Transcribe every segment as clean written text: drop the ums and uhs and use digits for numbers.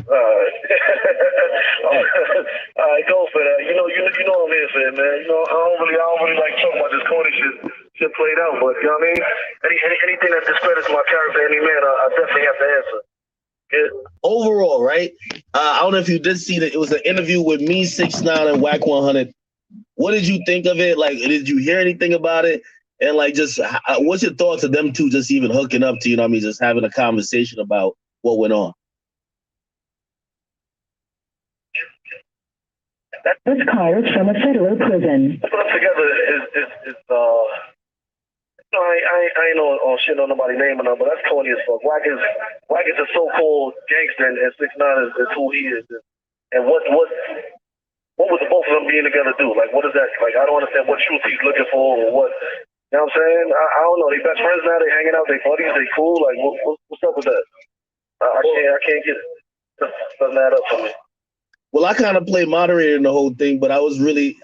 All right, go for that. You know I'm here for it, man. I don't really like talking about this corny shit played out, but you know what I mean. Anything that discredits my character, any man, I definitely have to answer. Yeah. Overall, right? I don't know if you did see that it was an interview with me, 6ix9ine, and Wack 100. What did you think of it? Like, did you hear anything about it? And like, just what's your thoughts of them two just even hooking up to, you know what I mean, just having a conversation about what went on? This car is from a federal prison. Put them together is I ain't on shit on nobody's name or nothing, but that's corny as fuck. Wack is a so-called gangster, and 6ix9ine is who he is. And what would the both of them being together do? Like, what is that? Like, I don't understand what truth he's looking for or what. You know what I'm saying? I don't know. They best friends now. They hanging out. They buddies. They cool. Like, what's up with that? I can't get it. Doesn't add up for me. Well, I kind of played moderator in the whole thing, but I was really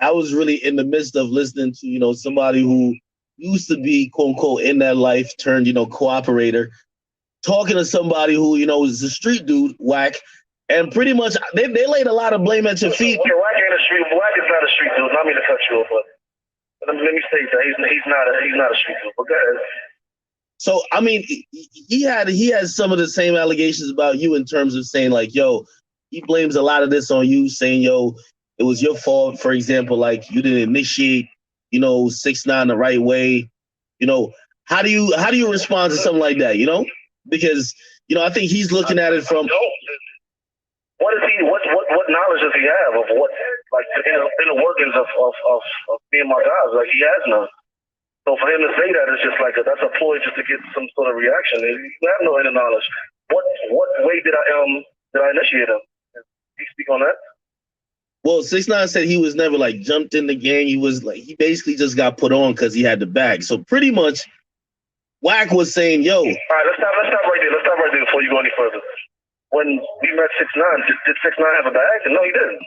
in the midst of listening to, you know, somebody who used to be quote unquote in that life turned, you know, cooperator, talking to somebody who, you know, is a street dude, Wack, and pretty much they laid a lot of blame at your feet. Okay, Wack is not a street dude. Not me to cut you off, but let me state that he's not a street dude. But go ahead. So I mean, he had some of the same allegations about you in terms of saying like, yo, he blames a lot of this on you, saying, yo, it was your fault. For example, like you didn't initiate, you know, 6ix9ine the right way. You know, how do you respond to something like that? You know, because you know, I think he's looking at it from. What knowledge does he have of what, like, in the workings of being my guys? Like, he has none. So for him to say that is just like that's a ploy just to get some sort of reaction. You have no inner knowledge. What way did I initiate him? Can you speak on that? Well, 6ix9ine said he was never like jumped in the gang. He was like, he basically just got put on because he had the bag. So pretty much, Wack was saying, "Yo." All right, let's stop right there. Let's stop right there before you go any further. When we met 6ix9ine, did 6ix9ine have a bag? No, he didn't.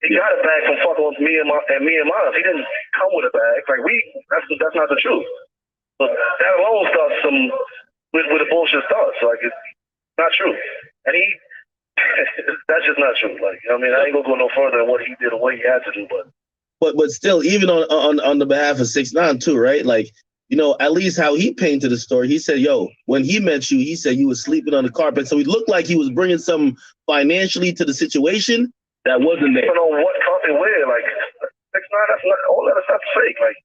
He got a bag from fucking with me and mine. He didn't come with a bag. Like that's not the truth. But that alone starts with the bullshit starts. Like it's not true. And that's just not true. Like, you know what I mean, I ain't gonna go no further than what he did or what he had to do, but still, even on the behalf of 6ix9ine too, right? Like, you know, at least how he painted the story, he said, yo, when he met you, he said you was sleeping on the carpet. So he looked like he was bringing some financially to the situation that wasn't there. I don't know what carpet where, like 6ix9ine, that's not all that stuff's fake. Like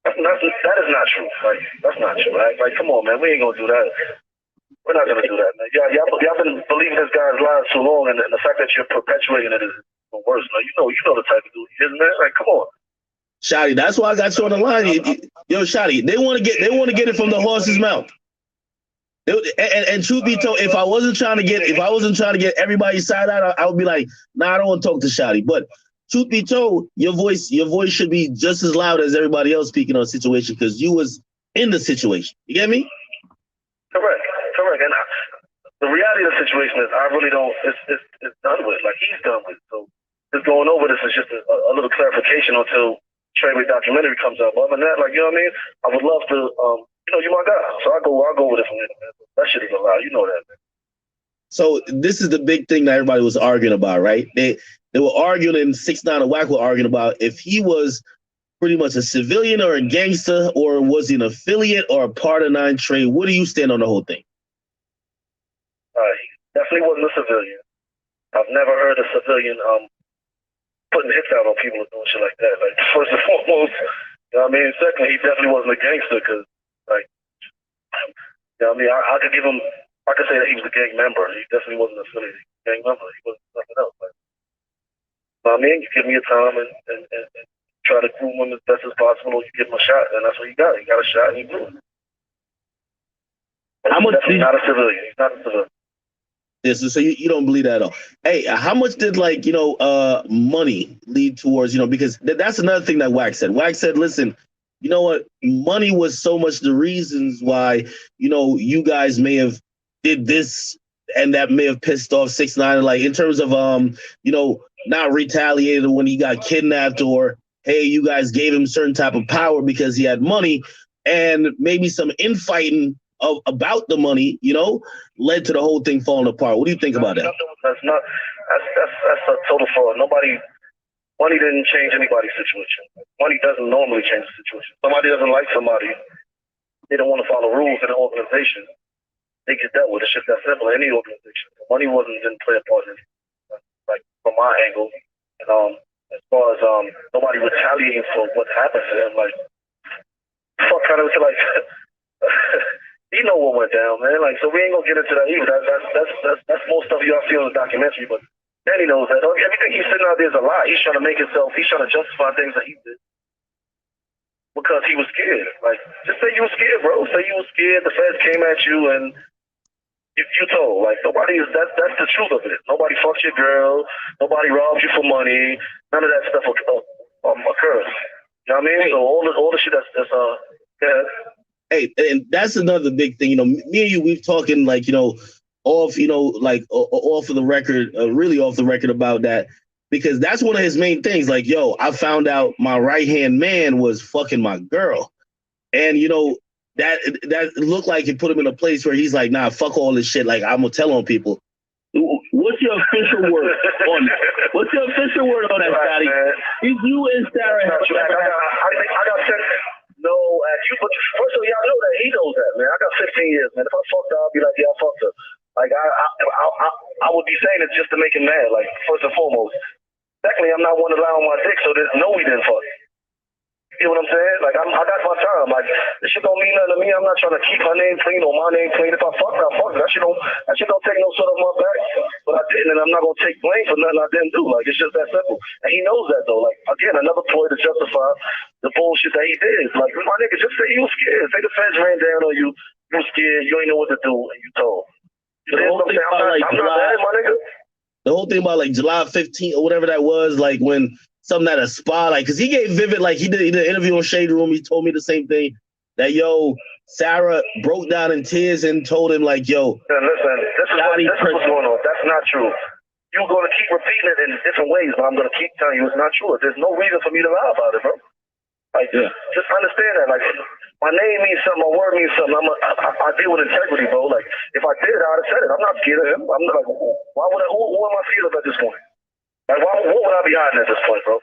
that is not true. Like that's not true. Like come on, man, we ain't gonna do that. We're not gonna do that, man. Y'all been believing this guy's lies too long, and the fact that you're perpetuating it is worse. Now you know the type of dude he is, man. Like, come on. Shotty, that's why I got you on the line. Yo, Shotty, they want to get it from the horse's mouth. And truth be told, if I wasn't trying to get everybody's side out, I would be like, nah, I don't want to talk to Shotty. But truth be told, your voice should be just as loud as everybody else speaking on the situation because you was in the situation. You get me? Correct. And the reality of the situation is, I really don't. It's done with. Like he's done with. So just going over this is just a little clarification until Treyway documentary comes out. But other than that, like, you know what I mean? I would love to. You're my guy, so I'll go with it from there, man. That shit is allowed. You know that, man. So this is the big thing that everybody was arguing about, right? They were arguing, and 6ix9ine and Wack were arguing about if he was pretty much a civilian or a gangster, or was he an affiliate or a part of 9 Trey? What do you stand on the whole thing? He definitely wasn't a civilian. I've never heard a civilian putting hits out on people and doing shit like that. Like, first and foremost, you know what I mean? Secondly, he definitely wasn't a gangster because, like, you know what I mean? I could give him, I could say that he was a gang member. He definitely wasn't a affiliate gang member. He wasn't nothing else. Like, you know what I mean? You give me a time and try to groom him as best as possible, or you give him a shot, and that's what he got. He got a shot and he blew it. He's definitely not a civilian. He's not a civilian. Yeah, so you don't believe that at all. Hey, how much did money lead towards, because that's another thing that Wack said. Wack said, listen, you know what? Money was so much the reasons why, you guys may have did this and that may have pissed off 6ix9ine, like in terms of, not retaliated when he got kidnapped, or, hey, you guys gave him certain type of power because he had money, and maybe some infighting about the money, led to the whole thing falling apart. What do you think about that? That's a total fraud. Money didn't change anybody's situation. Money doesn't normally change the situation. Somebody doesn't like somebody. They don't want to follow rules in an organization. They get dealt with. It's just that simple. Any organization. Money didn't play a part in it. Like from my angle. And as far as nobody retaliating for what happened to him, like fuck kind of like you know what went down, man. Like so we ain't gonna get into that either. That's most stuff y'all see on the documentary, but Danny knows that. Everything he's sitting out there is a lie. He's trying to make himself, he's trying to justify things that he did. Because he was scared. Like, just say you were scared, bro. Say you were scared, the feds came at you and you told. Like, that's the truth of it. Nobody fucked your girl. Nobody robbed you for money. None of that stuff occurs. You know what I mean? So all the shit that's yeah. Hey, and that's another big thing. Me and you, we've talking like, off, off of the record, really off the record about that, because that's one of his main things. Like, I found out my right-hand man was fucking my girl. And, that looked like it put him in a place where he's like, nah, fuck all this shit. Like, I'm going to tell on people. What's your official word on that? What's your official word on that, Scotty? Did you and Sarah have I got sent. No, but first of all, y'all know that he knows that, man. I got 15 years, man. If I fucked her, I'll be like, yeah, I fucked her. Like I would be saying it just to make him mad. Like first and foremost. Secondly, I'm not one to lie on my dick, so there's no we didn't fuck. You know what I'm saying? Like I got my time. Like this shit don't mean nothing to me. I'm not trying to keep her name clean or my name clean. If I fuck her, I fuck her. That shit don't take no sort of my back. But I didn't, and I'm not gonna take blame for nothing I didn't do. Like it's just that simple. And he knows that though. Like again, another ploy to justify the bullshit that he did. Like my nigga, just say you was scared. Say the feds ran down on you. You was scared. You ain't know what to do, and you told. The whole thing about like July, my nigga. The whole thing about like July 15th or whatever that was, like when something at a spa, like, because he gave Vivid, like he did an interview on Shade Room. He told me the same thing that Sarah broke down in tears and told him like, listen, this is what's going on. That's not true. You're going to keep repeating it in different ways, but I'm going to keep telling you it's not true. There's no reason for me to lie about it, bro. Like, just understand that. Like, my name means something, my word means something. I deal with integrity, bro. Like, if I did, I'd have said it. I'm not scared of him. I'm not like, why would who am I scared of at this point? Like, what would I be hiding at this point, bro?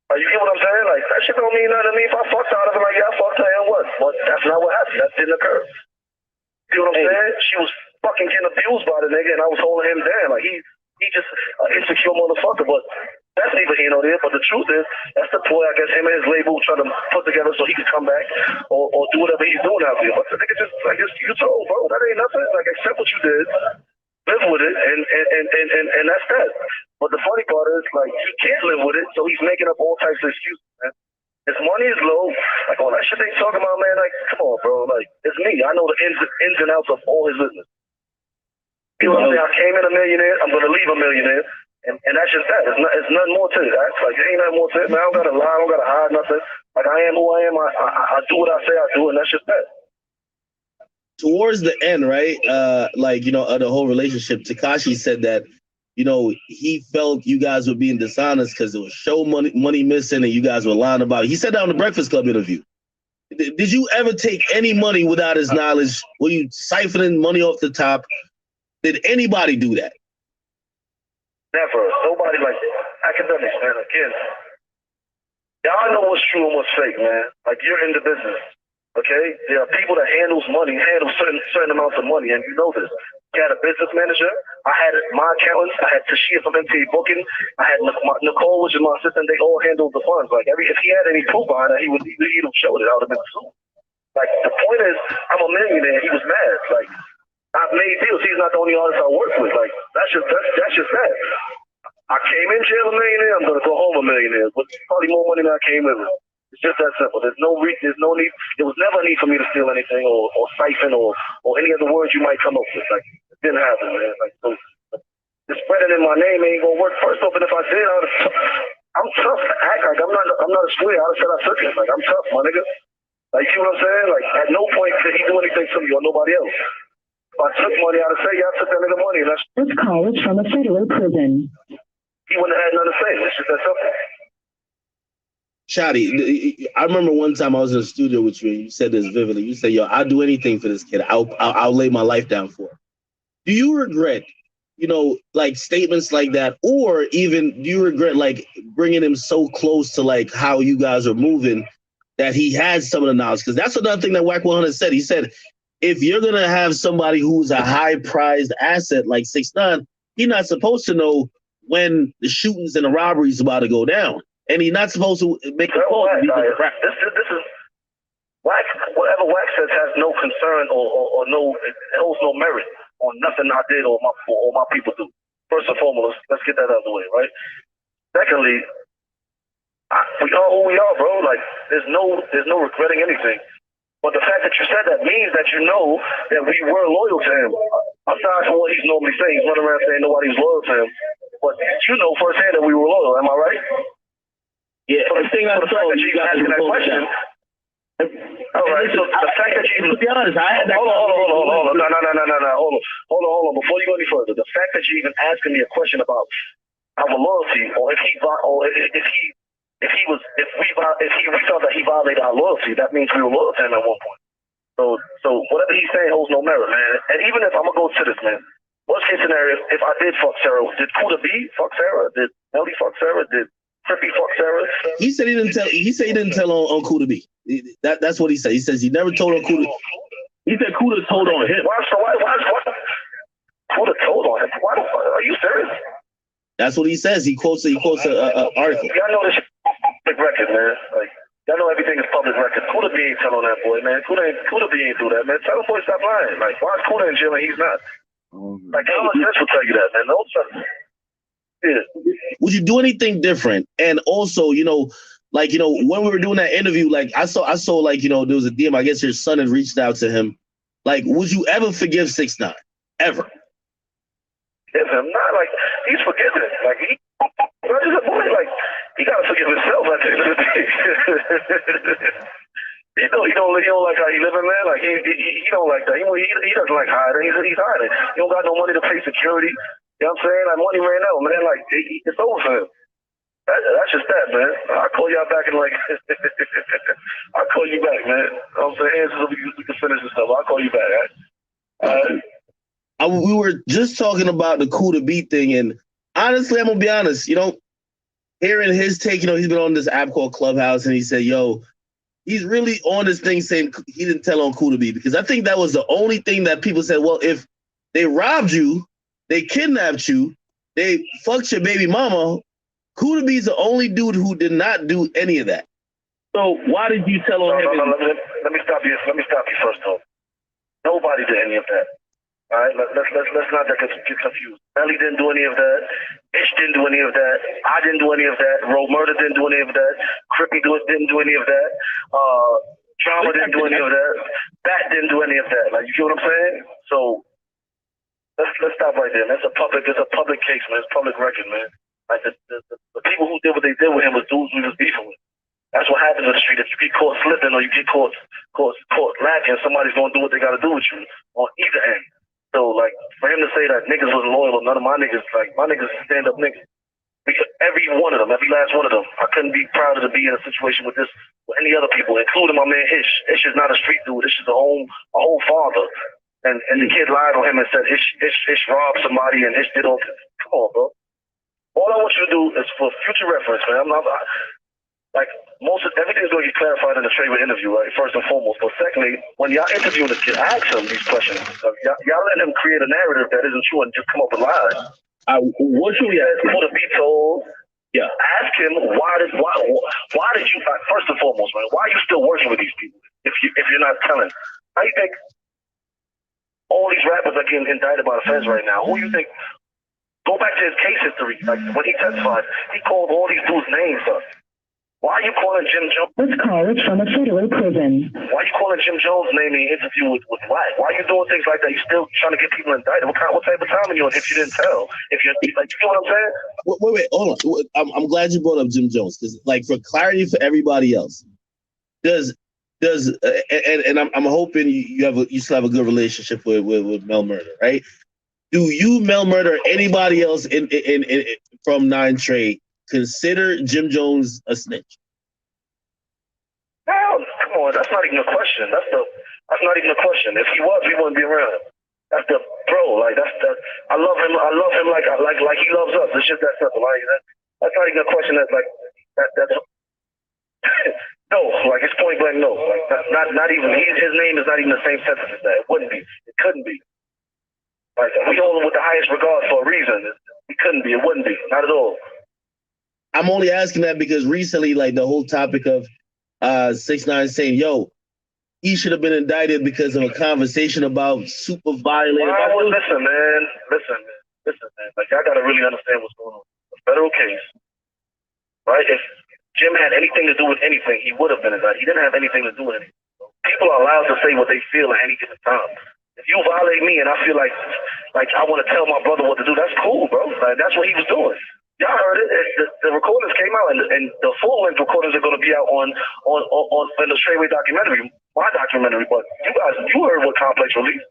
Like, you get what I'm saying? Like, that shit don't mean nothing to me. If I fucked out of it, like, yeah, I fucked her and what? But that's not what happened. That didn't occur. You know what I'm saying? She was fucking getting abused by the nigga, and I was holding him down. Like, he just an insecure motherfucker, but that's neither here nor there. But the truth is, that's the ploy I guess him and his label trying to put together so he can come back or do whatever he's doing out there. But the nigga just, like, you told, bro, that ain't nothing. Like, accept what you did, live with it, and that's that. But the funny part is, like, he can't live with it, so he's making up all types of excuses, man. His money is low. Like, all that shit they talking about, man, like, come on, bro. Like, it's me. I know the ins and outs of all his business. You know what I'm saying? I came in a millionaire. I'm going to leave a millionaire. And that's just that. It's nothing more to it. Like, it ain't nothing more to it, man. I don't got to lie. I don't got to hide nothing. Like, I am who I am. I do what I say I do, and that's just that. Towards the end, right? Of the whole relationship, Tekashi said that, he felt you guys were being dishonest because there was show money missing and you guys were lying about it. He said that on the Breakfast Club interview. Did you ever take any money without his knowledge? Were you siphoning money off the top? Did anybody do that? Never. Nobody like academics, man. Again, y'all know what's true and what's fake, man. Like, you're in the business, okay? There are people that handle certain amounts of money, and you know this. You had a business manager. I had my accountants. I had Tashia from MTA Booking. I had Nicole, which is my assistant. They all handled the funds. Like, if he had any proof behind it, he'd have showed it. I would have been sued. Like, the point is, I'm a millionaire. He was mad. Like, I've made deals. He's not the only artist I work with. Like, that's just that. I came in jail a millionaire. I'm gonna go home a millionaire. But probably more money than I came in with. It's just that simple. There's no need. There was never a need for me to steal anything or siphon or any other words you might come up with. Like, it didn't happen, man. Like, so just spreading in my name ain't gonna work. First off, and if I did, I'm tough to act like I'm not a square. I said I took it. Like, I'm tough, my nigga. Like, you know what I'm saying? Like, at no point did he do anything to me or nobody else. If I took money, I'd say, yeah, I took that nigga money. This call is from a federal prison. He wouldn't have had nothing to say. It's just that simple. Shotty, I remember one time I was in the studio with you and you said this vividly. You said, "Yo, I'll do anything for this kid. I'll lay my life down for him." Do you regret, like statements like that, or even do you regret like bringing him so close to like how you guys are moving that he had some of the knowledge? Because that's another thing that Wack 100 said. He said, if you're gonna have somebody who's a high prized asset like 6ix9ine, he's not supposed to know when the shootings and the robberies about to go down. And he's not supposed to make a call. This is Wack. Whatever Wack says has no concern or no, it holds no merit on nothing I did or my people do. First and foremost, let's get that out of the way, right? Secondly, we are who we are, bro. Like there's no regretting anything. But the fact that you said that means that you know that we were loyal to him. Aside from what he's normally saying, he's running around saying nobody's loyal to him. But you know firsthand that we were loyal. Am I right? Yeah. So the thing that you even asking that question. All right. So the fact that you, to be honest, I had that. Hold on. No. Hold on. Before you go any further, the fact that you even asking me a question about our loyalty, or if we felt that he violated our loyalty, that means we were loyal to him at one point. So whatever he's saying holds no merit, man. And even if I'm gonna go to this, man. Worst case scenario, if I did fuck Sarah, did Kuda B fuck Sarah? Did Nelly fuck Sarah? Did Trippy fuck Sarah? He said he didn't tell. He said he didn't tell on Kuda B. That's what he said. He says he never told on Kuda. He said Kuda told on him. Why Kuda told on him? Why the fuck? Are you serious? That's what he says. He quotes an article. Y'all know this public record, man. Like y'all know everything is public record. Kuda B ain't telling that boy, man. Kuda B ain't do that, man. Tell the boy stop lying. Like why is Kuda in jail and he's not? Like common sense will tell you that, man. No stuff. Yeah. Would you do anything different? And also, when we were doing that interview, like I saw like, there was a DM, I guess your son had reached out to him. Like, would you ever forgive 6ix9ine? Ever? Forgive him? Not like he's forgiven. Like he's a boy, like he gotta forgive himself at the end of the day. He don't like how he living, man. Like he don't like that. He doesn't like hiding. He's hiding. He don't got no money to pay security. You know what I'm saying? Like money ran out, man. Like it's over for him. That's just that, man. I'll call y'all back and like I'll call you back, man. You know what I'm saying? So we can finish this stuff. I'll call you back. We were just talking about the Kuda B thing, and honestly, I'm gonna be honest. Hearing his take, he's been on this app called Clubhouse, and he said, "Yo." He's really on this thing saying he didn't tell on Kuda B, because I think that was the only thing that people said, well, if they robbed you, they kidnapped you, they fucked your baby mama, Kuda B's the only dude who did not do any of that. So why did you tell on him? Let me stop you first, though. Nobody did any of that. All right, let's not get confused. Nelly didn't do any of that. Ish didn't do any of that. I didn't do any of that. Roll Murder didn't do any of that. Crippy didn't do any of that. Drama didn't do any of that. Bat didn't do any of that. Like, you get what I'm saying? So let's stop right there. It's a public case, man. It's public record, man. Like the people who did what they did with him was dudes we was beefing with. That's what happens in the street. If you get caught slipping or you get caught lacking, somebody's gonna do what they gotta do with you on either end. So, like, for him to say that niggas was loyal, none of my niggas, like, my niggas stand-up niggas. Because every one of them, every last one of them, I couldn't be prouder to be in a situation with any other people, including my man Ish. Ish is not a street dude. Ish is a home father. And the kid lied on him and said Ish robbed somebody and Ish did all this. Come on, bro. All I want you to do is for future reference, man. Everything's going to get clarified in the Trey interview, right? First and foremost. But secondly, when y'all interviewing this kid, ask him these questions. Y'all let him create a narrative that isn't true and just come up with lies. What should we ask him? To be told. Yeah. Ask him why did you first and foremost, man? Why are you still working with these people if you're not telling? How you think all these rappers are getting indicted by the feds right now? Who you think? Go back to his case history. Like when he testified, he called all these dudes names up. Why are you calling Jim Jones? This call is from a federal prison. Why are you calling Jim Jones' name in an interview with Wack? Why are you doing things like that? You still trying to get people indicted? What type of time are you on if you didn't tell? If you like, you know what I'm saying? Wait, hold on. I'm glad you brought up Jim Jones, because, like, for clarity for everybody else, I'm hoping you still have a good relationship with Mel Murder, right? Do you, Mel Murder, anybody else in from 9 Trey consider Jim Jones a snitch? Hell, come on, that's not even a question. That's not even a question. If he was, we wouldn't be around him. That's the bro. Like that's the. I love him. I love him like he loves us. It's just that simple. Like that's not even a question. That's like that's no. Like it's point blank. No. Like that's not even. His name is not even the same sentence as that. It wouldn't be. It couldn't be. Like we hold him with the highest regard for a reason. It couldn't be. It wouldn't be. Not at all. I'm only asking that because recently, like the whole topic of 6ix9ine saying, "Yo, he should have been indicted because of a conversation about super violating." Listen, man. Like, y'all got to really understand what's going on. A federal case, right? If Jim had anything to do with anything, he would have been indicted. He didn't have anything to do with anything. People are allowed to say what they feel at any given time. If you violate me and I feel like I want to tell my brother what to do, that's cool, bro. Like, that's what he was doing. Y'all heard it. The recordings came out, and the full-length recordings are going to be out on the Straightway documentary, my documentary. But you heard what Complex released.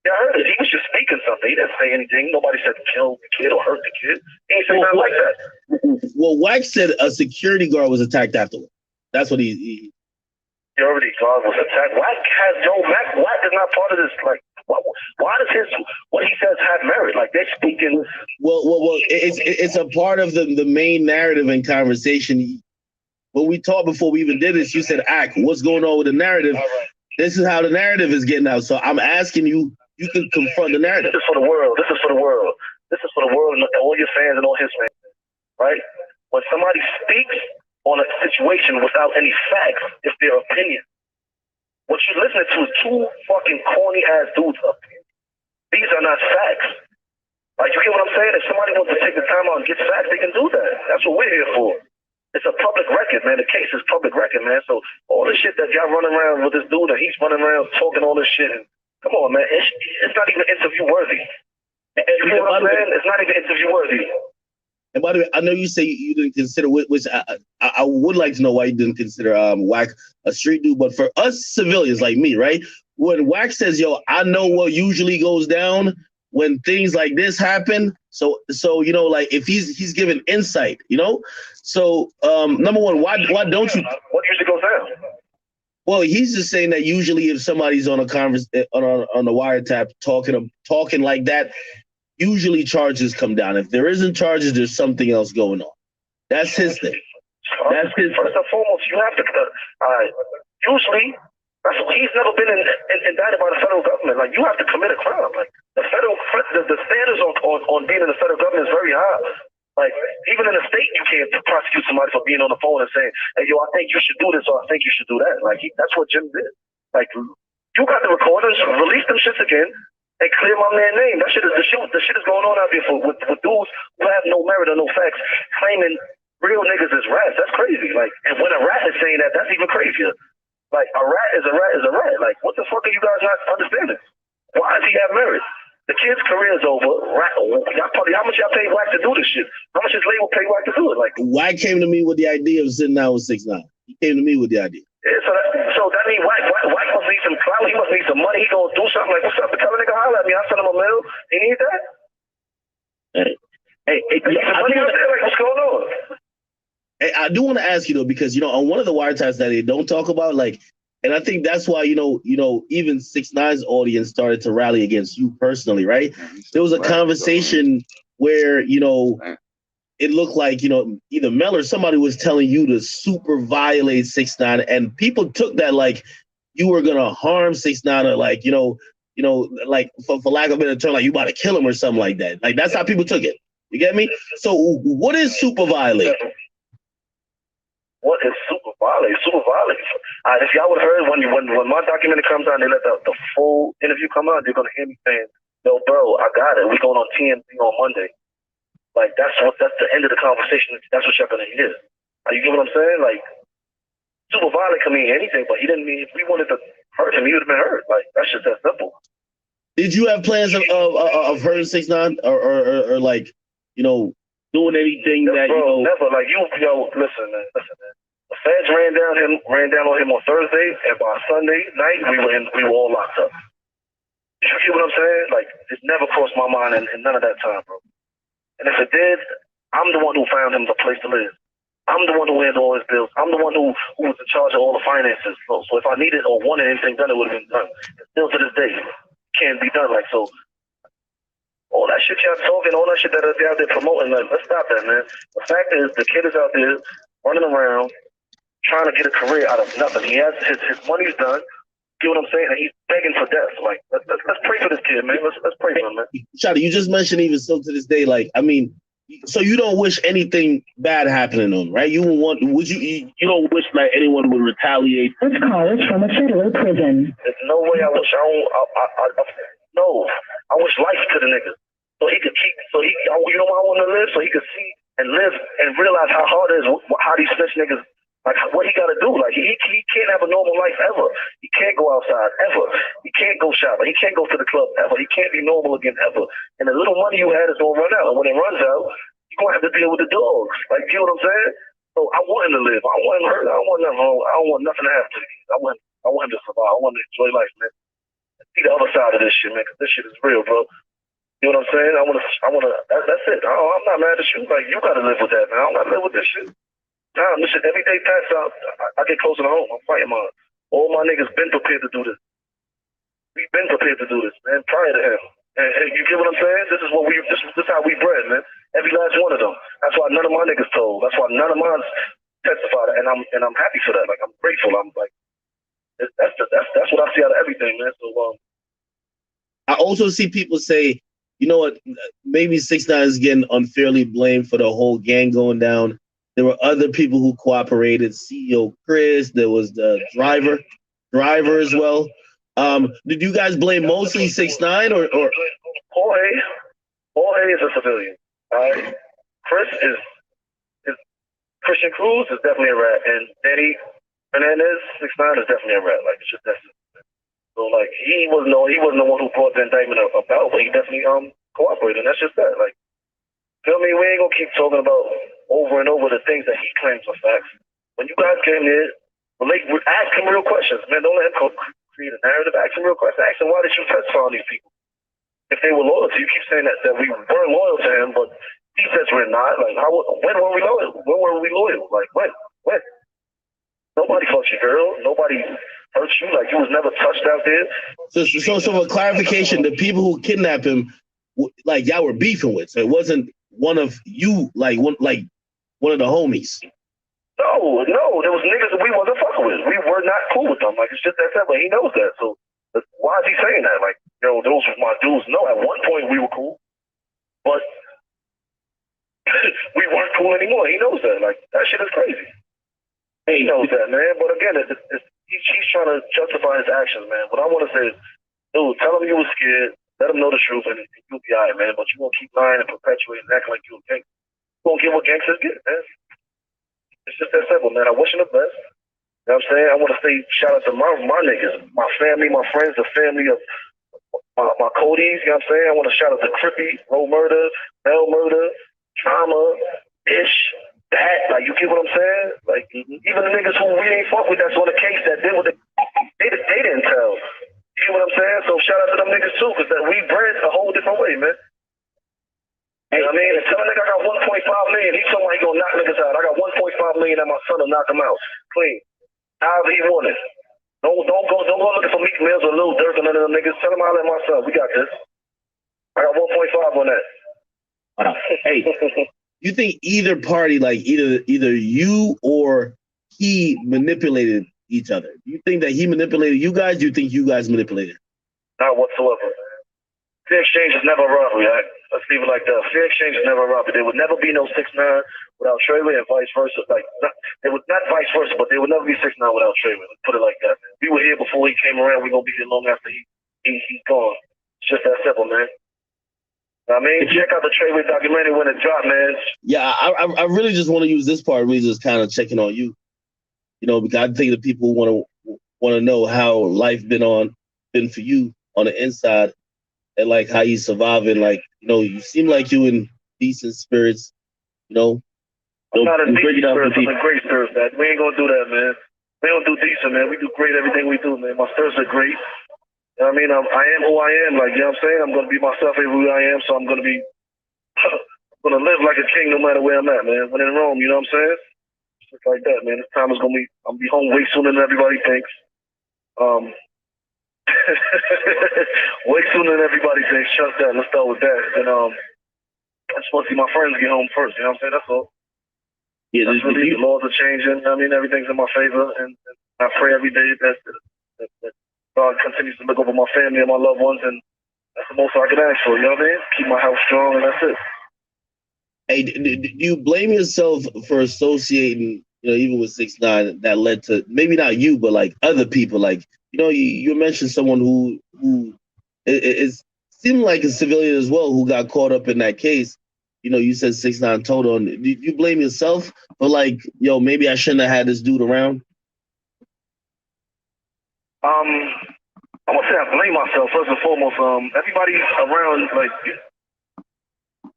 Y'all heard it. He was just speaking something. He didn't say anything. Nobody said kill the kid or hurt the kid. He ain't say nothing like that. Well, Wack said a security guard was attacked afterward. That's what he Security guard was attacked. Wack is not part of this. Like, why does what he says have merit? Like, they're speaking. Well, it's a part of the main narrative and conversation. When we talked before we even did this, you said, "Ack, what's going on with the narrative?" Right. This is how the narrative is getting out. So I'm asking you. You can confront the narrative. This is for the world. This is for the world. This is for the world and all your fans and all his fans. Right? When somebody speaks on a situation without any facts, it's their opinion. What you're listening to is two fucking corny ass dudes up here. These are not facts. Like, you get what I'm saying? If somebody wants to take the time out and get facts, they can do that. That's what we're here for. It's a public record, man. The case is public record, man. So all the shit that y'all running around with this dude and he's running around talking all this shit, and come on, man. It's not even interview worthy. You know what I'm saying? It's not even interview worthy. And by the way, I know you say you didn't consider, which I would like to know why you didn't consider Wack a street dude. But for us civilians like me, right? When Wack says, "Yo, I know what usually goes down when things like this happen." So you know, like if he's giving insight, you know. So number one, why don't you? What usually goes down? Well, he's just saying that usually if somebody's on a on a wiretap talking like that, usually charges come down. If there isn't charges, there's something else going on. That's his thing. That's his. First and foremost, you have to. Usually, he's never been indicted by the federal government. Like, you have to commit a crime. Like, the standards on being in the federal government is very high. Like, even in the state, you can't prosecute somebody for being on the phone and saying, "Hey, yo, I think you should do this," or "I think you should do that." Like, that's what Jim did. Like, you got the recorders, release them shits again, and clear my man's name. That shit is the shit is going on out there with dudes who have no merit or no facts, claiming real niggas is rats. That's crazy. Like, and when a rat is saying that, that's even crazier. Like, a rat is a rat is a rat. Like, what the fuck are you guys not understanding? Why does he have merit? The kid's career is over. How much y'all pay Wack to do this shit? How much his label pay Wack to do it? Like, Wack came to me with the idea of sitting down with 6ix9ine. He came to me with the idea. Yeah, so that means Wack must need some clout. He must need some money. He gonna do something like, "What's up? Tell a nigga holler at me. I send him a mail. He need that." Hey, money out there. Like, what's going on? Hey, I do want to ask you though, because you know, on one of the wiretaps that they don't talk about, like, and I think that's why you know, even 6ix9ine's audience started to rally against you personally, right? There was a conversation where it looked like either Mel or somebody was telling you to super violate 6ix9ine, and people took that like you were gonna harm 6ix9ine, or like like for lack of a better term, like you about to kill him or something like that. Like, that's how people took it. You get me? So what is super violate? What is super violate? Super violate. If y'all would have heard when my documentary comes out and they let the full interview come out, they're gonna hear me saying, "Yo, bro, I got it. We going on TMZ on Monday." Like, that's the end of the conversation. That's what y'all gonna hear. You get what I'm saying? Like, super violent can mean anything, but he didn't mean, if we wanted to hurt him, he would have been hurt. Like, that's just that simple. Did you have plans of hurting 6ix9ine or like doing anything that never. Like, listen, man. The feds ran down on him on Thursday, and by Sunday night we were all locked up. You get what I'm saying? Like, it never crossed my mind in none of that time, bro. And if it did, I'm the one who found him the place to live. I'm the one who handled all his bills. I'm the one who was in charge of all the finances. So if I needed or wanted anything done, it would have been done. Still to this day, can't be done. Like, so all that shit y'all talking, all that shit that they're out there promoting, like, let's stop that, man. The fact is, the kid is out there running around trying to get a career out of nothing. He has his money's done. You know what I'm saying? And he's begging for death. Like, let's pray for this kid, man. Let's pray for him, man. Shotti, you just mentioned even still to this day, like, I mean, so you don't wish anything bad happening to him, right? You don't wish like anyone would retaliate. This call is from a federal prison. There's no way I wish I wish life to the nigga. So he could keep, you know why I want to live? So he could see and live and realize how hard it is, how these snitch niggas, like what he got to do. Like he can't have a normal life ever. He can't go outside ever. He can't go shopping. He can't go to the club ever. He can't be normal again ever. And the little money you had is going to run out. And when it runs out, you're going to have to deal with the dogs. Like, you know what I'm saying? So I want him to live. I want him hurt. I don't want nothing to happen to him. I want him to survive. I want him to enjoy life, man. See the other side of this shit, man, because this shit is real, bro. You know what I'm saying? That's it. I'm not mad at you. Like, you got to live with that, man. I don't got to live with this shit. This shit, every day pass out, I get closer to home. I'm fighting mine. All my niggas been prepared to do this. We've been prepared to do this, man, prior to him. And you get what I'm saying? This is how we bred, man. Every last one of them. That's why none of my niggas told. That's why none of mine testified. And I'm happy for that. Like, I'm grateful. I'm like, that's what I see out of everything, man. So I also see people say, you know what, maybe 6ix9ine is getting unfairly blamed for the whole gang going down. There were other people who cooperated. CEO Chris, there was the driver as well. Did you guys blame mostly 6ix9ine or? Jorge is a civilian. All right, Chris is Christian Cruz is definitely a rat, and Danny Hernandez 6ix9ine is definitely a rat. Like, it's just that's. So like he wasn't the one who brought the indictment about, but he definitely cooperated. And that's just that. Like, feel me? We ain't gonna keep talking about over and over the things that he claims are facts. When you guys came here, ask him real questions, man. Don't let him create a narrative. Ask him real questions. Ask him, why did you testify on these people? If they were loyal to you, keep saying that we weren't loyal to him, but he says we're not. Like, when were we loyal? When were we loyal? Like, when? Nobody fucked your girl. Nobody hurt you. Like, you was never touched out there. So for clarification, the people who kidnapped him, like, y'all were beefing with, so it wasn't one of you, like one of the homies. No, there was niggas that we wasn't fucking with. We were not cool with them. Like, it's just that simple. He knows that. So why is he saying that? Like, yo, those were my dudes. No, at one point we were cool, but we weren't cool anymore. He knows that. Like, that shit is crazy. He knows that, man. But again, he's trying to justify his actions, man. What I want to say is, dude, tell him you were scared. Let him know the truth, and you'll be all right, man. But you won't keep lying and perpetuating and acting like you're a gangster. You won't get what gangsters get, man. It's just that simple, man. I wish him the best. You know what I'm saying? I want to say shout out to my niggas, my family, my friends, the family of my Codys. You know what I'm saying? I want to shout out to Crippy, Roe Murder, Bell Murder, Trauma, Ish, that. Like, you get what I'm saying? Like, even the niggas who we ain't fuck with that's on the case that did what they didn't tell. You get what I'm saying? So shout out to them niggas too, because we bred a whole different way, man. You know what I mean? And tell a nigga I got 1.5 million. He's somebody gonna knock niggas out. I got 1.5 million and my son will knock him out. Clean. However he want it. Don't go looking for Meek Mills or Lil Durk and none of them niggas. Tell him I'll let my son. We got this. I got 1.5 on that. Hey, you think either party, like either you or he manipulated each other? Do you think that he manipulated you guys? Do you think you guys manipulated? Not whatsoever. Fair exchange is never a robbery, right? Let's leave it like that. Fair exchange is never a robbery. There would never be no 6ix9ine without Treyway and vice versa. Like, there would not vice versa, but there would never be 6ix9ine without Treyway. Let's put it like that, man. We were here before he came around. We're gonna be here long after he's gone. It's just that simple, man. I mean, check out the Treyway documentary when it dropped, man. Yeah, I really just want to use this part, really just kind of checking on you. You know, because I think that people want to know how life been for you on the inside, and like how you surviving. Like, you know, you seem like you in decent spirits. You know, I'm not in decent spirits. I'm in great spirits, man. We ain't gonna do that, man. We don't do decent, man. We do great everything we do, man. My spirits are great. You know what I mean? I am who I am. Like, you know what I'm saying? I'm gonna be myself who I am. So I'm gonna be, I'm gonna live like a king no matter where I'm at, man. When in Rome, you know what I'm saying? just like that, man. This time is gonna be. I'm gonna be home way sooner than everybody thinks. Way sooner than everybody thinks. Shut that. Let's start with that. And I just want to see my friends get home first. You know what I'm saying? That's all. Yeah, That's really the laws are changing. I mean, everything's in my favor, and I pray every day that God continues to look over my family and my loved ones, and that's the most I can ask for. You know what I mean? Keep my house strong, and that's it. Hey, do you blame yourself for associating, even with 6ix9ine, that led to maybe not you, but like other people? Like, you mentioned someone who is seemed like a civilian as well who got caught up in that case. You said 6ix9ine told on. Do you blame yourself for like, maybe I shouldn't have had this dude around? I'm gonna say I blame myself first and foremost. Everybody around, like,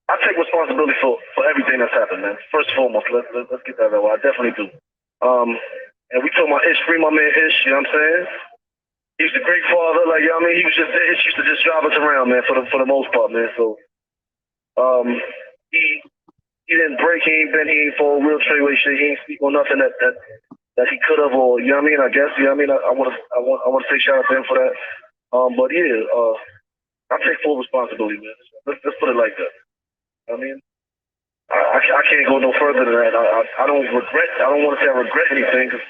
I take responsibility for everything that's happened, man. First and foremost, let's get that right. I definitely do. And we told my Ish, free my man Ish. You know what I'm saying? He was a great father, like, you know what I mean? He was just Ish used to just drive us around, man, for the most part, man. So, he didn't break, he ain't fall real tradeaway shit. He ain't speak on nothing that he could have, or you know what I mean. I guess you know what I mean. I want to say shout out to him for that. But yeah, I take full responsibility, man. Let's put it like that. I mean, I can't go no further than that. I don't regret. I don't want to say I regret anything, because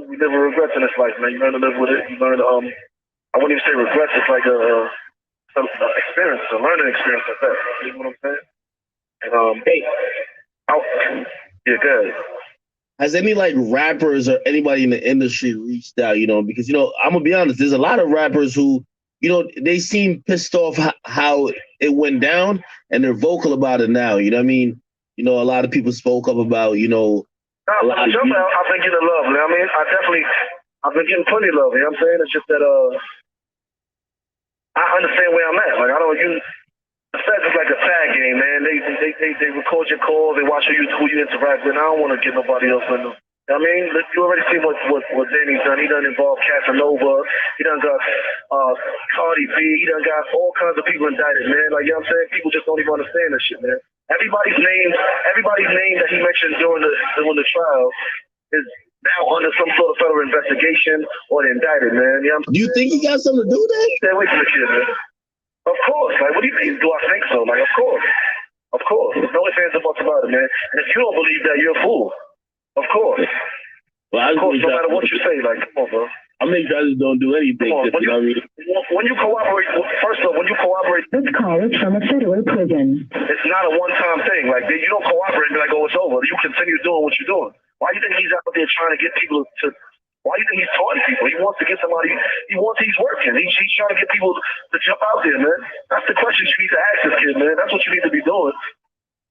we live with regrets in this life, man. You learn to live with it. You learn to I wouldn't even say regrets. It's like some experience, a learning experience at that. You know what I'm saying? And yeah, good. Has any like rappers or anybody in the industry reached out? Because I'm gonna be honest, there's a lot of rappers who, they seem pissed off how it went down, and they're vocal about it now. You know what I mean? A lot of people spoke up about, I've been getting love. You know what I mean? I've been getting plenty of love. You know what I'm saying? It's just that I understand where I'm at. Like, I don't. The feds is like a tag game, man. They record your calls. They watch who you interact with. I don't want to get nobody else in them. I mean, you already see what Danny's done. He done involved Casanova. He done got Cardi B. He done got all kinds of people indicted, man. Like, you know what I'm saying? People just don't even understand this shit, man. Everybody's name that he mentioned during the trial is now under some sort of federal investigation or indicted, man. You know what I'm saying? Do you think he got something to do with that? Stay away from the kid, man. Of course. Like, what do you mean? Do I think so? Like, of course. Of course. There's no ifs, ands, or buts about it, man. And if you don't believe that, you're a fool. Of course. Well, of course, no matter what you say, like, come on, bro. I make sure I just don't do anything. Come on. When you cooperate, first off, when you cooperate... This call is from a federal prison. It's not a one-time thing. Like, you don't cooperate and be like, oh, it's over. You continue doing what you're doing. Why do you think he's out there trying to get people to... Why do you think he's taunting people? He wants to get somebody. He's working. He's trying to get people to jump out there, man. That's the questions you need to ask this kid, man. That's what you need to be doing.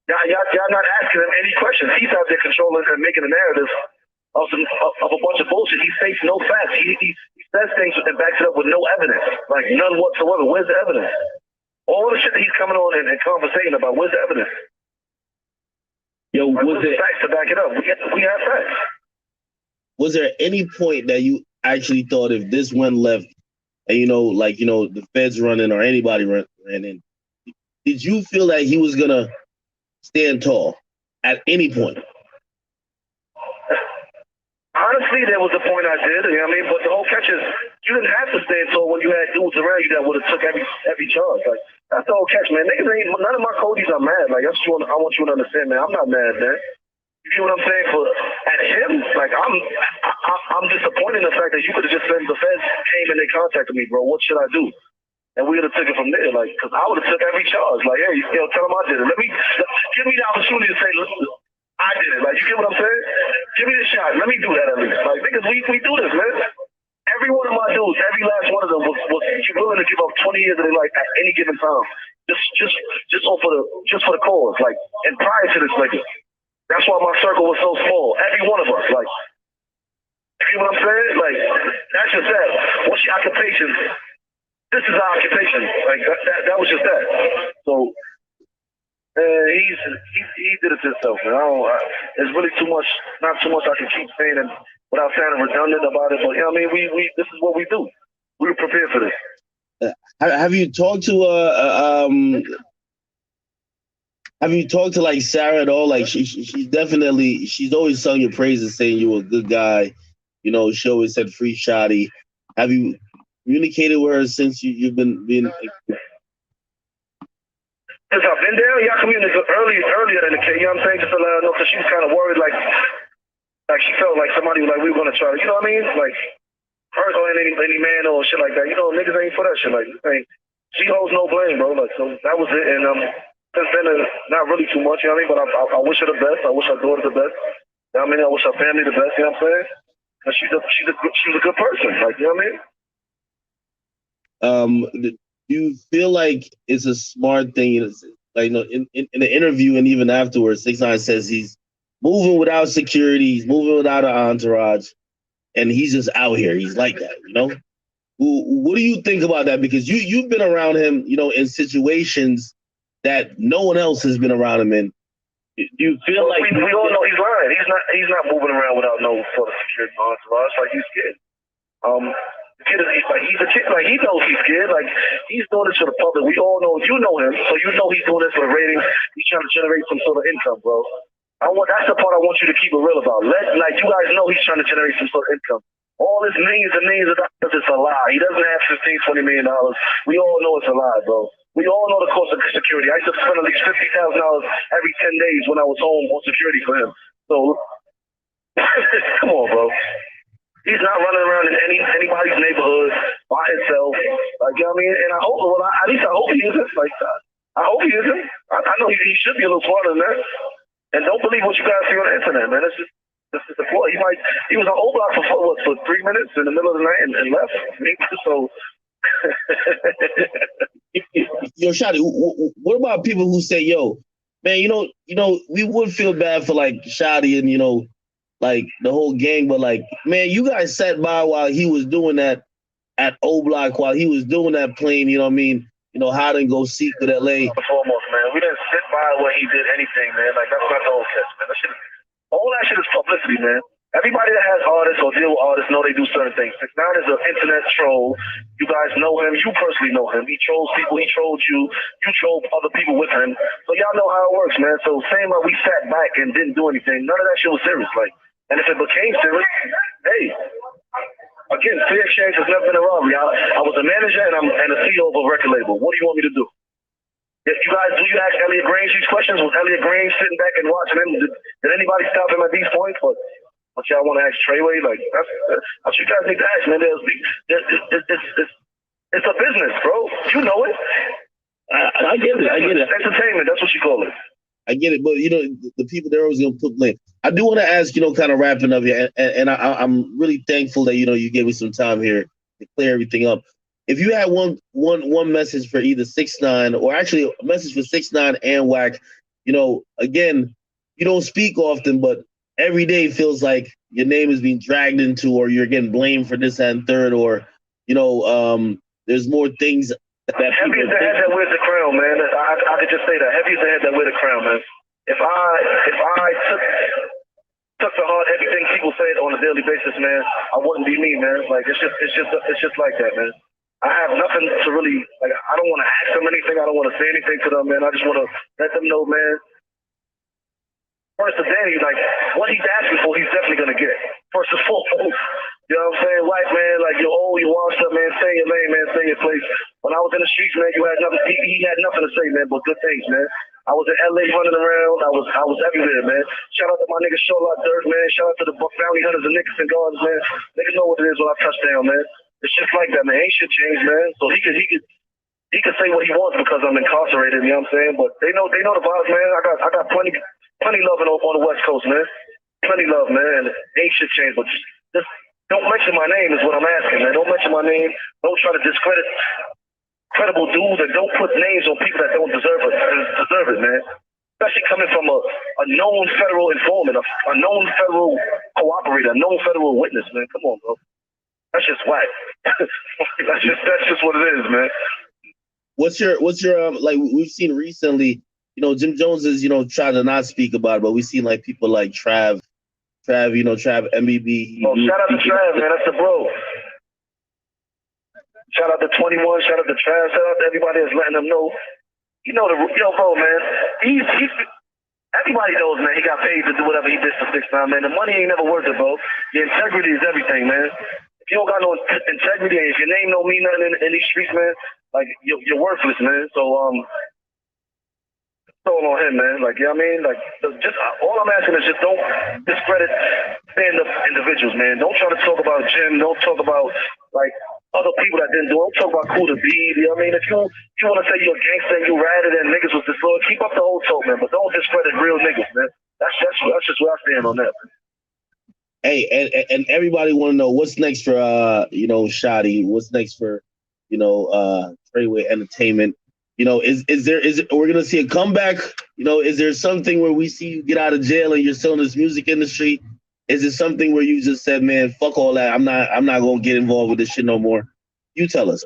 Y'all not asking him any questions. He's out there controlling and making a narrative of a bunch of bullshit. He states no facts. He says things and backs it up with no evidence, like none whatsoever. Where's the evidence? All the shit that he's coming on and conversating about, where's the evidence? Yo, where's the facts to back it up? We have facts. Was there any point that you actually thought if this went left and, the feds running or anybody ran in, did you feel that he was going to stand tall at any point? Honestly, there was a point I did, you know what I mean? But the whole catch is, you didn't have to stand tall when you had dudes around you that would have took every charge. Like, that's the whole catch, man. Niggas ain't, none of my Codys are mad. Like, I want you to understand, man. I'm not mad, man. You get what I'm saying? At him, like, I'm disappointed in the fact that you could have just said the feds came and they contacted me, bro. What should I do? And we would have took it from there, like, because I would have took every charge. Like, hey, tell them I did it. Give me the opportunity to say, listen, I did it. Like, you get what I'm saying? Give me the shot. Let me do that at least. Like, niggas, we do this, man. Every one of my dudes, every last one of them was willing to give up 20 years of their life at any given time, just for the cause. Like, and prior to this, like. That's why my circle was so small. Every one of us, like, you know what I'm saying? Like, that's just that. What's your occupation? This is our occupation. Like, that was just that. So, he did it to himself, man. There's really not too much I can keep saying and without sounding redundant about it. But, you know what I mean? We this is what we do. We were prepared for this. Have you talked to Have you talked to like Sarah at all? Like she's definitely she's always sung your praises, saying you were a good guy. You know, she always said free shoddy. Have you communicated with her since you've been being? Since I've been there, yeah, I communicated earlier in the case. You know what I'm saying? Just to let her know, because she was kind of worried, like she felt like somebody was like we were gonna try. You know what I mean? Like her or any man or shit like that. You know, niggas ain't for that shit. Like, she holds no blame, bro. Like, so that was it. And since then, not really too much. You know what I mean? But I wish her the best. I wish her daughter the best. You know what I mean? I wish her family the best. You know what I'm saying? Cause she's a good person. Like, you know what I mean? Do you feel like it's a smart thing? Like, you know, in the interview and even afterwards, 6ix9ine says he's moving without security, he's moving without an entourage, and he's just out here. He's like that, you know. What do you think about that? Because you've been around him, you know, in situations that no one else has been around him in. Do you feel like we all know he's lying? He's not moving around without no sort of security entourage. Like, he's scared. The kid he's a kid. Like, he knows he's scared. Like, he's doing this for the public. We all know. You know him, so you know he's doing this for the ratings. He's trying to generate some sort of income, bro. That's the part I want you to keep it real about. Like, you guys know he's trying to generate some sort of income. All this millions and millions of dollars is a lie. He doesn't have $15, $20 million. We all know it's a lie, bro. We all know the cost of security. I used to spend at least $50,000 every 10 days when I was home on security for him. So, come on, bro. He's not running around in anybody's neighborhood by himself. Like, you know what I mean? And I hope, at least I hope he isn't. Like, I hope he isn't. I know he should be a little smarter than that. And don't believe what you guys see on the internet, man. This is the point. He was on O Block for 3 minutes in the middle of the night and left. So. Yo, Shotty, what about people who say, "Yo, man, you know, we would feel bad for like Shotty and like the whole gang, but like, man, you guys sat by while he was doing that at O Block, while he was doing that plane, you know what I mean? You know, hide and go seek with LA." Foremost, man, we didn't sit by when he did anything, man. Like, that's not the whole catch, man. All that shit is publicity, man. Everybody that has artists or deal with artists know they do certain things. 6ix9ine is an internet troll. You guys know him. You personally know him. He trolls people. He trolled you. You troll other people with him. So y'all know how it works, man. So saying like we sat back and didn't do anything, none of that shit was serious. Like, and if it became serious, hey, again, free exchange has never been a robbery. I was a manager and a CEO of a record label. What do you want me to do? If you guys, do you ask Elliot Grange these questions? Was Elliot Grange sitting back and watching him? Did anybody stop him at these points? But y'all want to ask Treyway? Like, that's what you guys need to ask, man. It's a business, bro. You know it. I get it. I get it. Entertainment, that's what you call it. I get it, but the people they're always gonna put blame. I do want to ask, kind of wrapping up here, and I'm really thankful that you gave me some time here to clear everything up. If you had one message for either 6ix9ine or actually a message for 6ix9ine and Wack, again, you don't speak often, but every day feels like your name is being dragged into, or you're getting blamed for this and third, or there's more things that heavy is the head that wears the crown, man. I could just say that heavy is the head that wears the crown, man. If I took to heart everything people say on a daily basis, man, I wouldn't be me, man. Like, it's just like that, man. I have nothing to really, like, I don't want to ask them anything. I don't want to say anything to them, man. I just want to let them know, man. First of Danny, like, what he's asking for, he's definitely going to get. First and foremost. You know what I'm saying? White man, like, you're old, you washed up, man. Stay in your lane, man. Stay in your place. When I was in the streets, man, you had nothing. He had nothing to say, man, but good things, man. I was in LA running around. I was everywhere, man. Shout out to my nigga Charlotte Dirt, man. Shout out to the Bounty Hunters and Nickerson Gardens, man. Niggas know what it is when I touch down, man. It's just like that, man. Ain't shit changed, man. So he could say what he wants because I'm incarcerated, you know what I'm saying? But they know the vibes, man. I got plenty love on the West Coast, man. Plenty love, man. Ain't shit changed, but just don't mention my name is what I'm asking, man. Don't mention my name. Don't try to discredit credible dudes, and don't put names on people that don't deserve it, man. Especially coming from a known federal informant, a known federal cooperator, a known federal witness, man. Come on, bro. That's just whack. that's just what it is, man. What's your like we've seen recently, Jim Jones is, trying to not speak about it, but we've seen like people like Trav, MBB. Oh, shout out to Trav, man. That's the bro. Shout out to 21, shout out to Trav, shout out to everybody that's letting them know bro, man. He's everybody knows, man. He got paid to do whatever he did for 6ix9ine, man. The money ain't never worth it, bro. The integrity is everything, man. If you don't got no integrity, if your name don't mean nothing in these streets, man, like you're worthless, man. So all on him, man. Like, you know what I mean? Like, just all I'm asking is just don't discredit stand-up individuals, man. Don't try to talk about Jim. Don't talk about like other people that didn't do it. Don't talk about Cool to Be. You know what I mean? If you want to say you're a gangster and you ratted and niggas was disloyal, keep up the whole talk, man. But don't discredit real niggas, man. That's just where I stand on that, man. Hey, and everybody want to know what's next for Shotti. What's next for Treyway Entertainment. Is we're gonna see a comeback? Is there something where we see you get out of jail and you're still in this music industry? Is it something where you just said, man, fuck all that. I'm not gonna get involved with this shit no more? You tell us.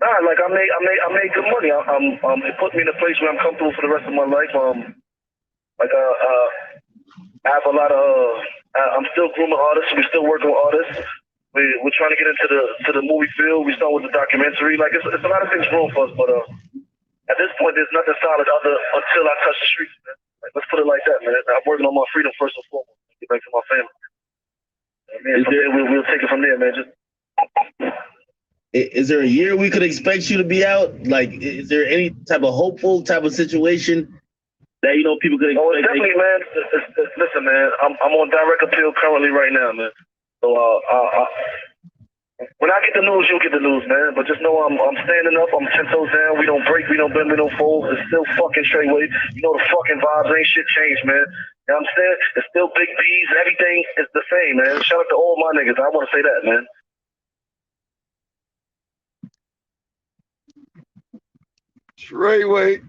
Nah, like I made good money. It put me in a place where I'm comfortable for the rest of my life. I have a lot of. I'm still grooming artists. We're still working with artists. We're trying to get into the movie field. We start with the documentary. Like it's a lot of things growing for us, but at this point, there's nothing solid until I touch the streets, man. Like, let's put it like that, man. I'm working on my freedom first and foremost. Get back to my family. We'll take it from there, man. Is there a year we could expect you to be out? Like, is there any type of hopeful type of situation that people could expect? Oh, definitely, man. Listen, man. I'm on direct appeal currently right now, man. So when I get the news, you'll get the news, man. But just know I'm standing up. I'm 10 toes down. We don't break. We don't bend. We don't fold. It's still fucking Treyway. The fucking vibes ain't shit changed, man. You know what I'm saying? It's still Big B's. Everything is the same, man. Shout out to all my niggas. I want to say that, man. Treyway.